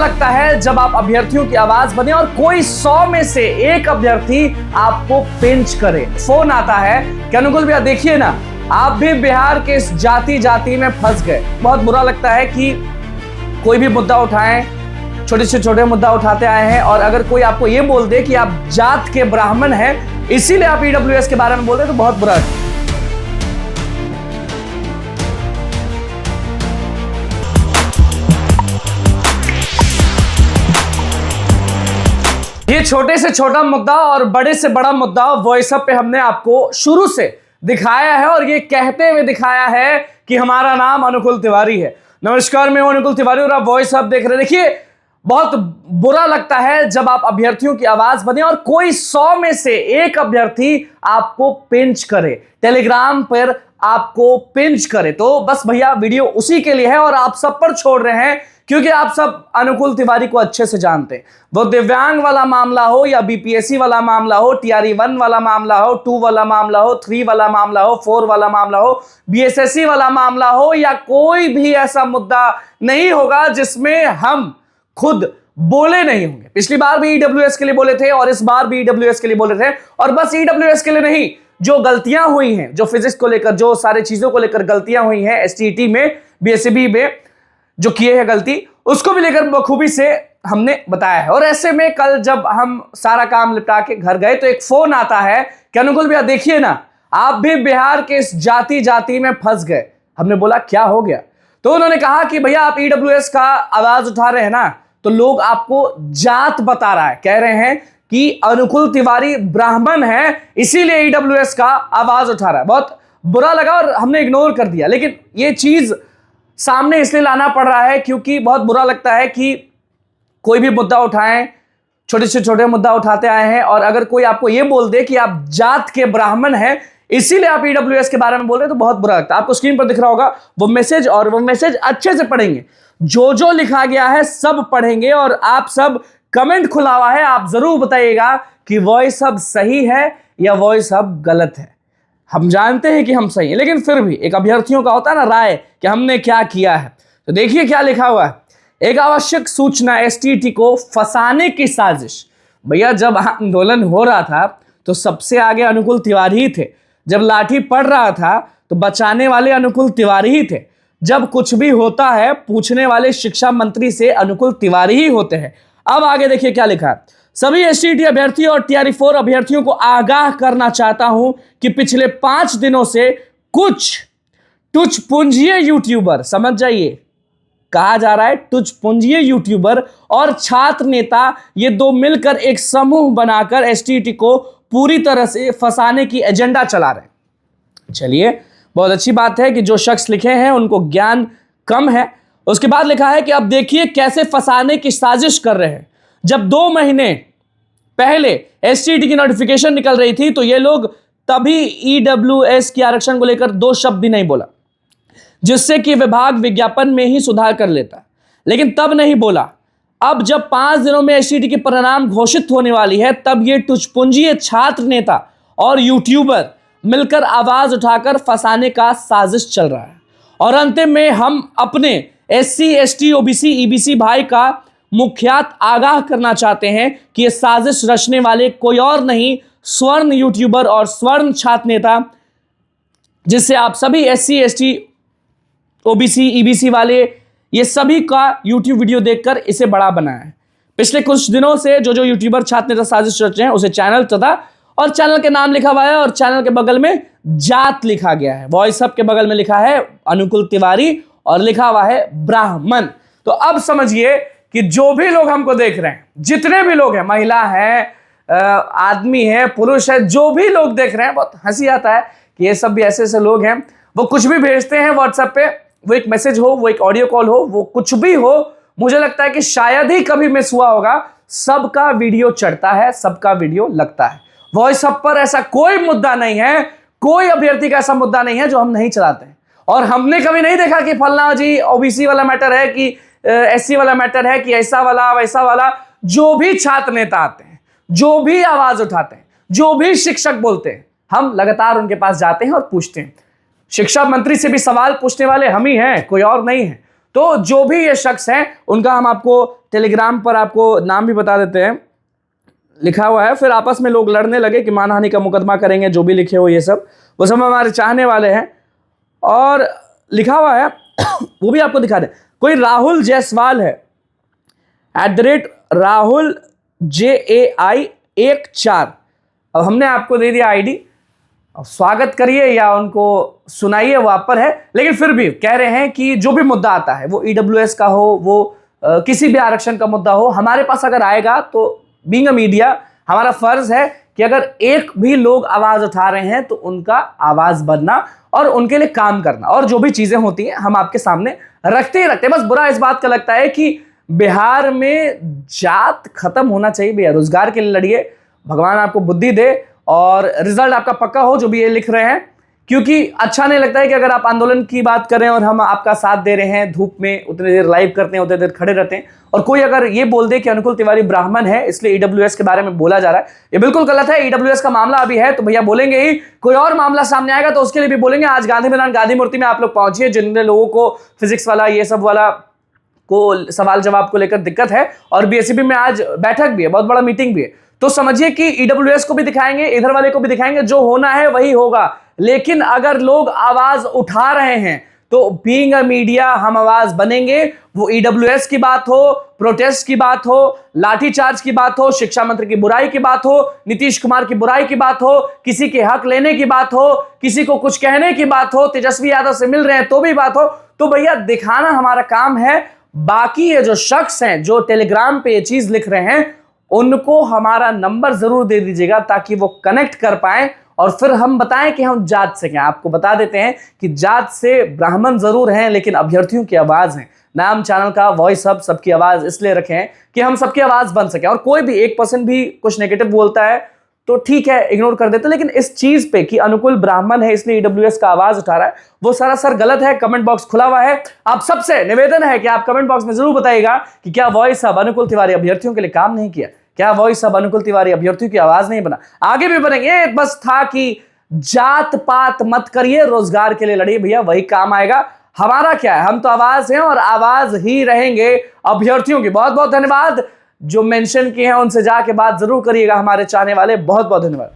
लगता है जब आप अभ्यर्थियों की आवाज बने और कोई 100 में से एक अभ्यर्थी आपको पिंच करे। फोन आता है कि अनुकुल भैया देखिए ना, आप भी बिहार के इस जाति में फंस गए। बहुत बुरा लगता है कि कोई भी मुद्दा उठाएं, छोटे से छोटे मुद्दा उठाते आए हैं, और अगर कोई आपको ये बोल दे कि आप जात के ब्राह्मण हैं इसीलिए आप ईडब्ल्यूएस के बारे में बोल रहे हैं, तो बहुत बुरा लगता है। ये छोटे से छोटा मुद्दा और बड़े से बड़ा मुद्दा वॉइस अप पे हमने आपको शुरू से दिखाया है, और ये कहते हुए दिखाया है कि हमारा नाम अनुकुल तिवारी है। नमस्कार, मैं अनुकुल तिवारी और आप वॉइस अप देख रहे हैं। देखिए, बहुत बुरा लगता है जब आप अभ्यर्थियों की आवाज बने और कोई 100 में से एक अभ्यर्थी आपको पिंच करे, टेलीग्राम पर आपको पिंच करे। तो बस भैया वीडियो उसी के लिए है और आप सब पर छोड़ रहे हैं, क्योंकि आप सब अनुकुल तिवारी को अच्छे से जानते हैं। वो दिव्यांग वाला मामला हो या बीपीएससी वाला मामला हो, टीआरई 1 वाला मामला हो, 2 वाला मामला हो, 3 वाला मामला हो, 4 वाला मामला हो, बीएसएससी वाला मामला हो, या कोई भी ऐसा मुद्दा नहीं होगा जिसमें हम खुद बोले नहीं होंगे। पिछली बार भी ईडब्ल्यूएस के लिए बोले थे और इस बार भी ईडब्ल्यूएस के लिए बोले थे, और बस ईडब्ल्यूएस के लिए नहीं, जो गलतियां हुई हैं, जो फिजिक्स को लेकर, जो सारी चीजों को लेकर गलतियां हुई हैं एसटीईटी में, बीएसईबी में जो किए हैं गलती, उसको भी लेकर बखूबी से हमने बताया है। और ऐसे में कल जब हम सारा काम निपटा के घर गए तो एक फोन आता है कि अनुकुल भैया देखिए ना, आप भी बिहार के इस जाति में फंस गए। हमने बोला क्या हो गया? तो उन्होंने कहा कि भैया आप ईडब्ल्यूएस का आवाज उठा रहे हैं ना, तो लोग आपको जात बता रहा है, कह रहे हैं कि अनुकुल तिवारी ब्राह्मण है इसीलिए ईडब्ल्यूएस का आवाज उठा रहा है। बहुत बुरा लगा और हमने इग्नोर कर दिया, लेकिन ये चीज सामने इसलिए लाना पड़ रहा है क्योंकि बहुत बुरा लगता है कि कोई भी मुद्दा उठाएं, छोटे से छोटे मुद्दा उठाते आए हैं, और अगर कोई आपको यह बोल दे कि आप जात के ब्राह्मण हैं इसीलिए आप ईडब्ल्यूएस के बारे में बोल रहे हैं, तो बहुत बुरा लगता है। आपको स्क्रीन पर दिख रहा होगा वो मैसेज, और वो मैसेज अच्छे से पढ़ेंगे, जो लिखा गया है सब पढ़ेंगे, और आप सब कमेंट खुला हुआ है, आप जरूर बताइएगा कि वॉइस अब सही है या वॉइस अब गलत है। हम जानते हैं कि हम सही हैं, लेकिन फिर भी एक अभ्यर्थियों का होता है ना राय कि हमने क्या किया है। तो देखिए क्या लिखा हुआ है। एक आवश्यक सूचना, एसटीईटी को फंसाने की साजिश। भैया जब आंदोलन हो रहा था तो सबसे आगे अनुकुल तिवारी ही थे, जब लाठी पड़ रहा था तो बचाने वाले अनुकुल तिवारी ही थे, जब कुछ भी होता है पूछने वाले शिक्षा मंत्री से अनुकुल तिवारी ही होते हैं। अब आगे देखिए क्या लिखा है। सभी एसटीईटी अभ्यर्थी और टीआरई 4 अभ्यर्थियों को आगाह करना चाहता हूं कि पिछले 5 दिनों से कुछ टुचपुंजिये यूट्यूबर, समझ जाइए कहा जा रहा है टुचपुंजिये यूट्यूबर और छात्र नेता, ये दो मिलकर एक समूह बनाकर एसटीईटी को पूरी तरह से फंसाने की एजेंडा चला रहे हैं। चलिए, बहुत अच्छी बात है कि जो शख्स लिखे हैं उनको ज्ञान कम है। उसके बाद लिखा है कि अब देखिए कैसे फंसाने की साजिश कर रहे हैं। जब 2 महीने पहले एसटीईटी की नोटिफिकेशन निकल रही थी तो ये लोग तभी ईडब्ल्यूएस के आरक्षण को लेकर 2 शब्द भी नहीं बोला, जिससे कि विभाग विज्ञापन में ही सुधार कर लेता, लेकिन तब नहीं बोला। अब जब 5 दिनों में एसटीईटी के परिणाम घोषित होने वाली है, तब ये टुचपुंजिये छात्र नेता और यूट्यूबर मिलकर आवाज उठाकर फंसाने का साजिश चल रहा है। और अंतिम में हम अपने एससी, एसटी, ओबीसी, ईबीसी भाई का मुखियात आगाह करना चाहते हैं कि ये साजिश रचने वाले कोई और नहीं, स्वर्ण यूट्यूबर और स्वर्ण छात्र नेता, जिससे आप सभी एससी, एसटी, ओबीसी, ईबीसी वाले ये सभी का यूट्यूब वीडियो देखकर इसे बड़ा बनाया है। पिछले कुछ दिनों से जो यूट्यूबर छात्र नेता साजिश रच रहे हैं उसे चैनल तथा और चैनल के नाम लिखा हुआ है और चैनल के बगल में जात लिखा गया है। वॉइस अप के बगल में लिखा है अनुकुल तिवारी और लिखा हुआ है ब्राह्मण। तो अब समझिए कि जो भी लोग हमको देख रहे हैं, जितने भी लोग हैं, महिला है, आदमी है, पुरुष है, जो भी लोग देख रहे हैं, बहुत हंसी आता है कि ये सब भी ऐसे ऐसे लोग हैं, वो कुछ भी भेजते हैं व्हाट्सएप पे, वो एक मैसेज हो, वो एक ऑडियो कॉल हो, वो कुछ भी हो, मुझे लगता है कि शायद ही कभी मिस हुआ होगा, सबका वीडियो चढ़ता है, सबका वीडियो लगता है। वॉइस अप पर ऐसा कोई मुद्दा नहीं है, कोई अभ्यर्थी का ऐसा मुद्दा नहीं है जो हम नहीं चलाते हैं। और हमने कभी नहीं देखा कि फलना जी ओबीसी वाला मैटर है कि एससी वाला मैटर है कि ऐसा वाला वैसा वाला। जो भी छात्र नेता आते हैं, जो भी आवाज उठाते हैं, जो भी शिक्षक बोलते हैं, हम लगातार उनके पास जाते हैं और पूछते हैं। शिक्षा मंत्री से भी सवाल पूछने वाले हम ही हैं, कोई और नहीं है। तो जो भी ये शख्स हैं उनका हम आपको टेलीग्राम पर आपको नाम भी बता देते हैं, लिखा हुआ है। फिर आपस में लोग लड़ने लगे कि मानहानि का मुकदमा करेंगे, जो भी लिखे हो ये सब, वो सब हमारे चाहने वाले हैं। और लिखा हुआ है वो भी आपको दिखा दें, कोई राहुल जायसवाल है @राहुल JAI14। अब हमने आपको दे दिया आईडी, स्वागत करिए या उनको सुनाइए, वो आप पर है। लेकिन फिर भी कह रहे हैं कि जो भी मुद्दा आता है, वो EWS का हो, वो किसी भी आरक्षण का मुद्दा हो, हमारे पास अगर आएगा तो बीइंग अ मीडिया हमारा फर्ज है कि अगर एक भी लोग आवाज उठा रहे हैं तो उनका आवाज बनना और उनके लिए काम करना, और जो भी चीजें होती हैं हम आपके सामने रखते ही रखते हैं। बस बुरा इस बात का लगता है कि बिहार में जात खत्म होना चाहिए भैया। रोजगार के लिए लड़िए, भगवान आपको बुद्धि दे और रिजल्ट आपका पक्का हो, जो भी ये लिख रहे हैं। क्योंकि अच्छा नहीं लगता है कि अगर आप आंदोलन की बात करें और हम आपका साथ दे रहे हैं, धूप में उतनी देर लाइव करते हैं, उतनी देर खड़े रहते हैं, और कोई अगर ये बोल दे कि अनुकूल तिवारी ब्राह्मण है इसलिए EWS के बारे में बोला जा रहा है, ये बिल्कुल गलत है। EWS का मामला अभी है तो भैया बोलेंगे ही, कोई और मामला सामने आएगा तो उसके लिए भी बोलेंगे। आज गांधी मैदान गांधी मूर्ति में आप लोग पहुंचिए, जिन लोगों को फिजिक्स वाला ये सब वाला को सवाल जवाब को लेकर दिक्कत है, और BSEB में आज बैठक भी है, बहुत बड़ा मीटिंग भी है, तो समझिए कि EWS को भी दिखाएंगे, इधर वाले को भी दिखाएंगे, जो होना है वही होगा। लेकिन अगर लोग आवाज उठा रहे हैं तो बीइंग अ मीडिया हम आवाज बनेंगे। वो EWS की बात हो, प्रोटेस्ट की बात हो, लाठीचार्ज की बात हो, शिक्षा मंत्री की बुराई की बात हो, नीतीश कुमार की बुराई की बात हो, किसी के हक लेने की बात हो, किसी को कुछ कहने की बात हो, तेजस्वी यादव से मिल रहे हैं तो भी बात हो, तो भैया दिखाना हमारा काम है। बाकी ये जो शख्स हैं जो टेलीग्राम पे ये चीज लिख रहे हैं, उनको हमारा नंबर जरूर दे दीजिएगा ताकि वो कनेक्ट कर पाए और फिर हम बताएं कि हम जात से क्या। आपको बता देते हैं कि जात से ब्राह्मण जरूर हैं लेकिन अभ्यर्थियों की आवाज है। नाम चैनल का वॉइस हब सबकी आवाज इसलिए रखे हैं कि हम सबकी आवाज बन सके, और कोई भी 1% भी कुछ नेगेटिव बोलता है तो ठीक है, इग्नोर कर देते। लेकिन इस चीज पे कि अनुकूल ब्राह्मण है इसलिए EWS का आवाज उठा रहा है, वो सरासर गलत है। कमेंट बॉक्स खुला हुआ है, आप सबसे निवेदन है कि आप कमेंट बॉक्स में जरूर बताइएगा कि क्या वॉइस हब अनुकूल तिवारी अभ्यर्थियों के लिए काम नहीं किया, क्या वॉइस हब अनुकूल तिवारी अभ्यर्थियों की आवाज नहीं बना। आगे भी बनेंगे, बस था कि जात पात मत करिए, रोजगार के लिए लड़िए भैया, वही काम आएगा। हमारा क्या है, हम तो आवाज हैं और आवाज ही रहेंगे अभ्यर्थियों की। बहुत बहुत धन्यवाद। जो मेंशन किए हैं उनसे जाके बात जरूर करिएगा हमारे चाहने वाले। बहुत बहुत धन्यवाद।